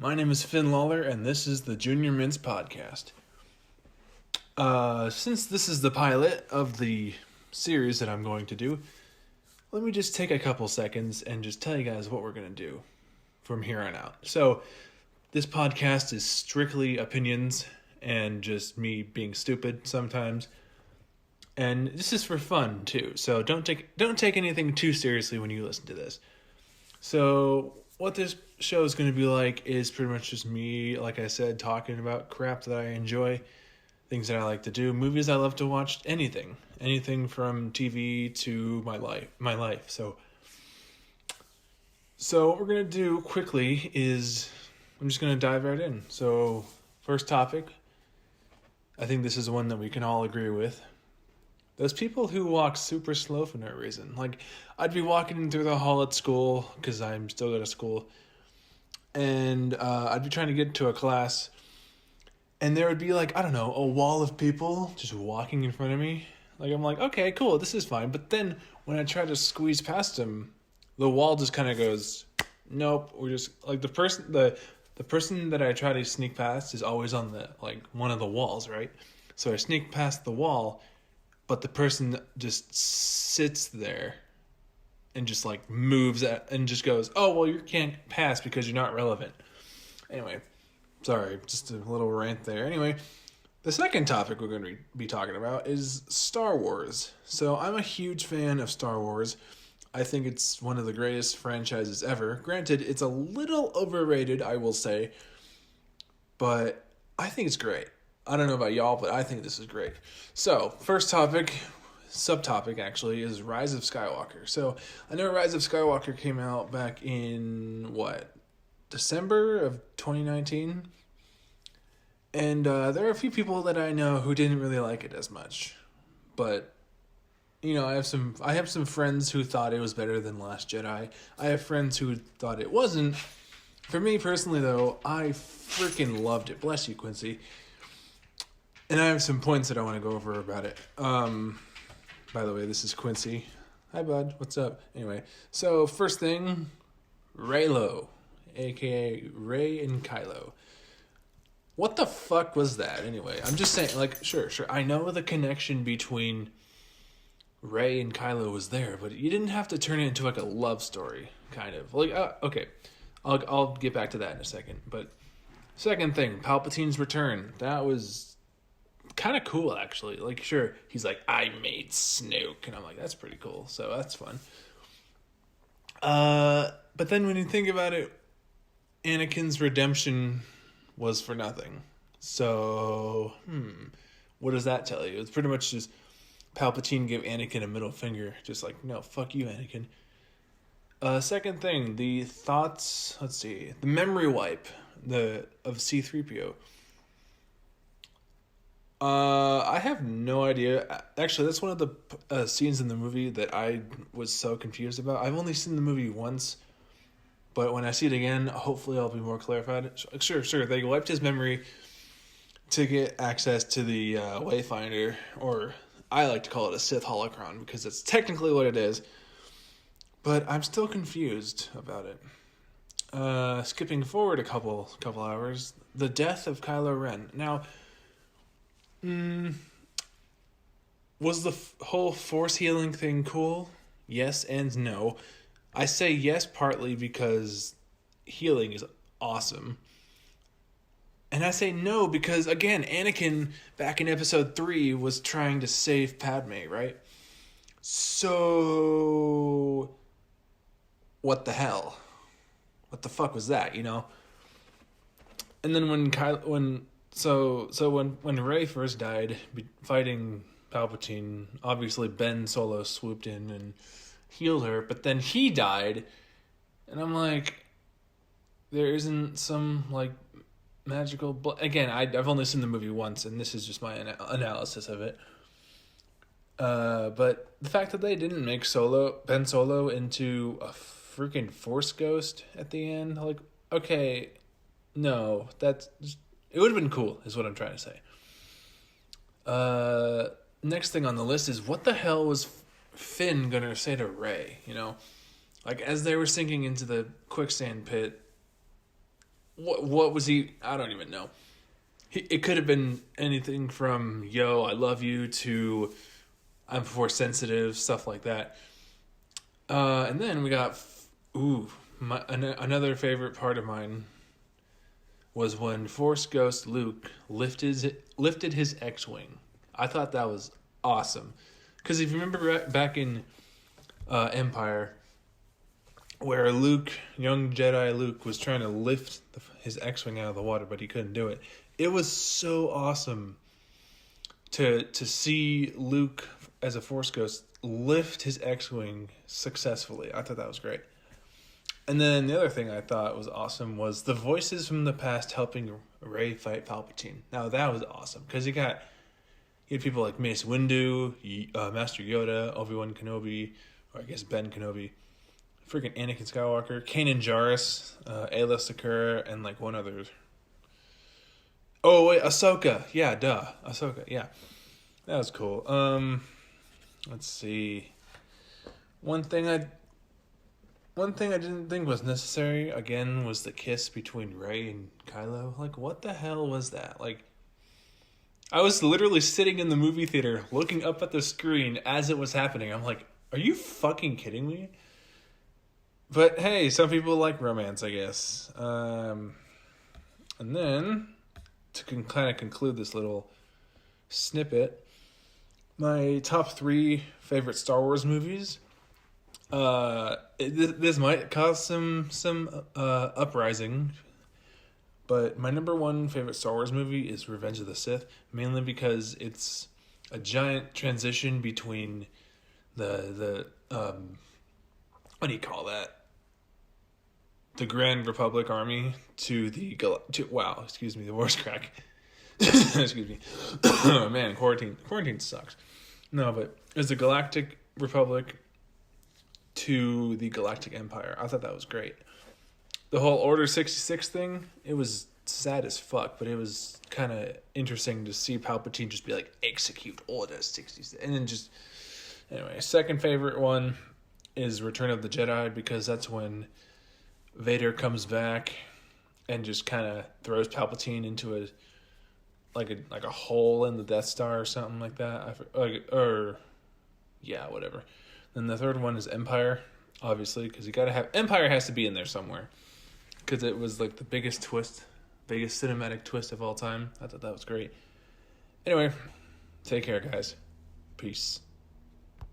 My name is Finn Lawler, and this is the Junior Mints podcast. Since this is the pilot of the series that I'm going to do, let me just take a couple seconds and just tell you guys what we're going to do from here on out. So, this podcast is strictly opinions and just me being stupid sometimes. And this is for fun too. So don't take anything too seriously when you listen to this. So what this show is going to be like is pretty much just me, like I said, talking about crap that I enjoy, things that I like to do, movies I love to watch, anything from TV to my life. So what we're going to do quickly is I'm just going to dive right in. So first topic, I think this is one that we can all agree with. Those people who walk super slow for no reason. Like, I'd be walking through the hall at school, because I'm still go to school, and I'd be trying to get to a class, and there would be, like, I don't know, a wall of people just walking in front of me. Like, I'm like, okay, cool, this is fine. But then, when I try to squeeze past them, the wall just kind of goes, nope. We're just, like, the person that I try to sneak past is always on one of the walls, right? So I sneak past the wall, but the person just sits there and just moves and just goes, oh, well, you can't pass because you're not relevant. Anyway, sorry, just a little rant there. Anyway, the second topic we're going to be talking about is Star Wars. So I'm a huge fan of Star Wars. I think it's one of the greatest franchises ever. Granted, it's a little overrated, I will say, but I think it's great. I don't know about y'all, but I think this is great. So, first subtopic actually, is Rise of Skywalker. So, I know Rise of Skywalker came out back in, December of 2019? And there are a few people that I know who didn't really like it as much. But, I have some friends who thought it was better than Last Jedi. I have friends who thought it wasn't. For me personally, though, I freaking loved it. Bless you, Quincy. And I have some points that I want to go over about it. By the way, this is Quincy. Hi, bud. What's up? Anyway, so first thing, Reylo, a.k.a. Rey and Kylo. What the fuck was that, anyway? I'm just saying, sure. I know the connection between Rey and Kylo was there, but you didn't have to turn it into, a love story, kind of. Okay. I'll get back to that in a second. But second thing, Palpatine's return. That was kind of cool, actually. Sure, he's like, I made Snoke, and I'm like, that's pretty cool, so that's fun. But then when you think about it, Anakin's redemption was for nothing. So, what does that tell you? It's pretty much just Palpatine gave Anakin a middle finger, just like, no, fuck you, Anakin. Second thing, the thoughts, the memory wipe of C-3PO. I have no idea. Actually, that's one of the scenes in the movie that I was so confused about. I've only seen the movie once, but when I see it again, hopefully I'll be more clarified. Sure. They wiped his memory to get access to the Wayfinder, or I like to call it a Sith holocron because that's technically what it is. But I'm still confused about it. Skipping forward a couple hours, the death of Kylo Ren. Now, was the whole force healing thing cool? Yes and no. I say yes partly because healing is awesome. And I say no because, again, Anakin, back in episode 3, was trying to save Padme, right? So, what the hell? What the fuck was that, And then when Rey first died fighting Palpatine, obviously Ben Solo swooped in and healed her, but then he died, and I'm like, there isn't some magical again, I've only seen the movie once, and this is just my analysis of it. But the fact that they didn't make Ben Solo into a freaking Force ghost at the end, okay, no, that's just, it would have been cool, is what I'm trying to say. Next thing on the list is, what the hell was Finn gonna say to Rey? As they were sinking into the quicksand pit, what was he? I don't even know. It could have been anything from "Yo, I love you" to "I'm force sensitive," stuff like that. And then we got another favorite part of mine was when Force Ghost Luke lifted his X-wing. I thought that was awesome, because if you remember back in Empire, where young Jedi Luke, was trying to lift his X-wing out of the water, but he couldn't do it. It was so awesome to see Luke as a Force Ghost lift his X-wing successfully. I thought that was great. And then the other thing I thought was awesome was the voices from the past helping Rey fight Palpatine. Now that was awesome, because you had people like Mace Windu, Master Yoda, Obi-Wan Kenobi, or I guess Ben Kenobi, freaking Anakin Skywalker, Kanan Jarrus, Ayla Secura, and like one other. Oh wait, Ahsoka. Yeah, Ahsoka. Yeah, that was cool. Let's see. One thing I didn't think was necessary, again, was the kiss between Rey and Kylo. Like, what the hell was that? Like, I was literally sitting in the movie theater looking up at the screen as it was happening. I'm like, are you fucking kidding me? But hey, some people like romance, I guess. And then, to kind of conclude this little snippet, my top 3 favorite Star Wars movies. This might cause some uprising, but my number 1 favorite Star Wars movie is Revenge of the Sith, mainly because it's a giant transition between the what do you call that? The Grand Republic Army to the the voice crack. Excuse me. Oh man, quarantine sucks. No, but it's the Galactic Republic to the Galactic Empire. I thought that was great. The whole Order 66 thing, it was sad as fuck, but it was kind of interesting to see Palpatine just be like, execute Order 66. And then just, anyway, second favorite one is Return of the Jedi, because that's when Vader comes back and just kind of throws Palpatine into a hole in the Death Star or something like that. Whatever. Then the third one is Empire, obviously, because you gotta have Empire has to be in there somewhere, because it was like the biggest cinematic twist of all time. I thought that was great. Anyway, take care, guys. Peace.